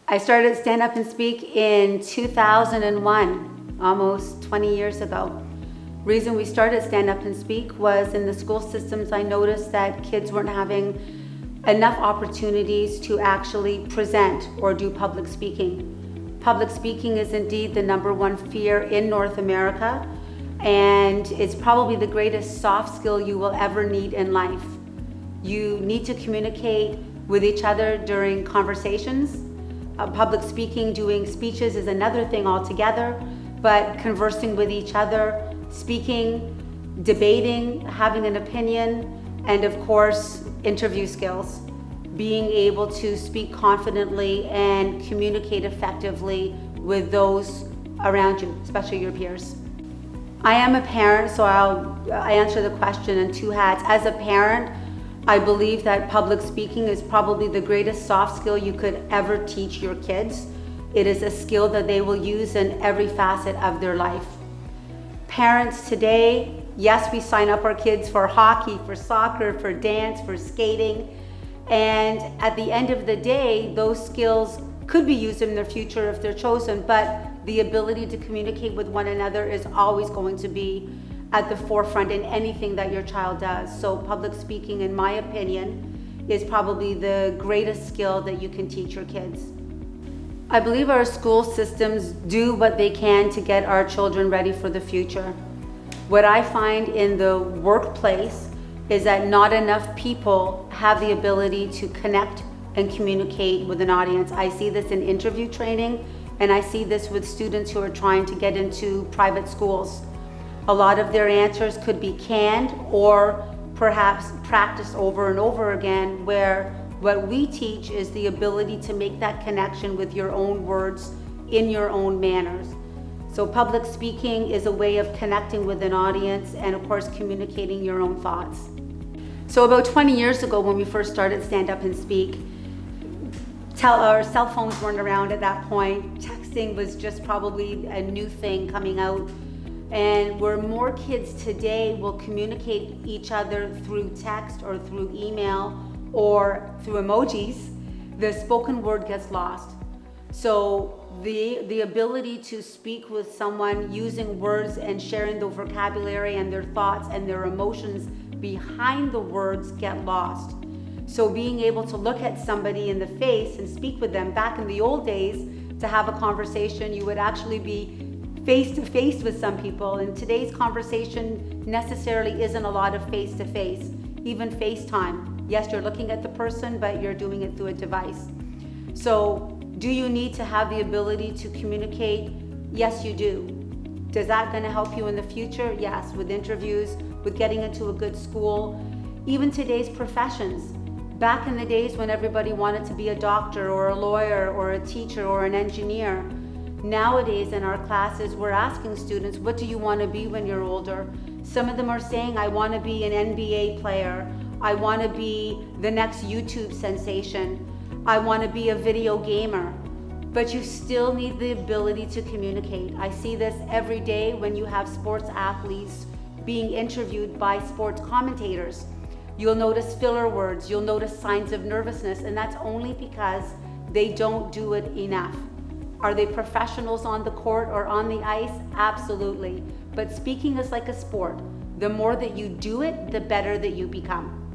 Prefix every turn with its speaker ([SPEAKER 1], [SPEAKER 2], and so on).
[SPEAKER 1] I started Stand Up and Speak in 2001, almost 20 years ago. Reason we started Stand Up and Speak was in the school systems I noticed that kids weren't having enough opportunities to actually present or do public speaking. Public speaking is indeed the #1 fear in North America, and it's probably the greatest soft skill you will ever need in life. You need to communicate with each other during conversations. Public speaking, doing speeches is another thing altogether, but conversing with each other, speaking, debating, having an opinion, and of course, interview skills. Being able to speak confidently and communicate effectively with those around you, especially your peers. I am a parent, so I answer the question in two hats. As a parent, I believe that public speaking is probably the greatest soft skill you could ever teach your kids. It is a skill that they will use in every facet of their life. Parents today, yes, we sign up our kids for hockey, for soccer, for dance, for skating, and at the end of the day, those skills could be used in their future if they're chosen, but the ability to communicate with one another is always going to be at the forefront in anything that your child does. So public speaking, in my opinion, is probably the greatest skill that you can teach your kids. I believe our school systems do what they can to get our children ready for the future. What I find in the workplace is that not enough people have the ability to connect and communicate with an audience. I see this in interview training, and I see this with students who are trying to get into private schools. A lot of their answers could be canned or perhaps practiced over and over again, where what we teach is the ability to make that connection with your own words in your own manners. So public speaking is a way of connecting with an audience and of course communicating your own thoughts. So about 20 years ago when we first started Stand Up and Speak, our cell phones weren't around at that point. Texting was just probably a new thing coming out. And where more kids today will communicate each other through text or through email or through emojis, the spoken word gets lost. So the ability to speak with someone using words and sharing the vocabulary and their thoughts and their emotions behind the words get lost. So being able to look at somebody in the face and speak with them, back in the old days, to have a conversation, you would actually be face-to-face with some people. And today's conversation necessarily isn't a lot of face-to-face, even FaceTime. Yes, you're looking at the person, but you're doing it through a device. So do you need to have the ability to communicate? Yes, you do. Is that going to help you in the future? Yes, with interviews, with getting into a good school, even today's professions. Back in the days when everybody wanted to be a doctor or a lawyer or a teacher or an engineer, nowadays in our classes, we're asking students, what do you want to be when you're older? Some of them are saying, I want to be an NBA player. I want to be the next YouTube sensation. I want to be a video gamer. But you still need the ability to communicate. I see this every day when you have sports athletes being interviewed by sports commentators. You'll notice filler words, you'll notice signs of nervousness, and that's only because they don't do it enough. Are they professionals on the court or on the ice? Absolutely. But speaking is like a sport. The more that you do it, the better that you become.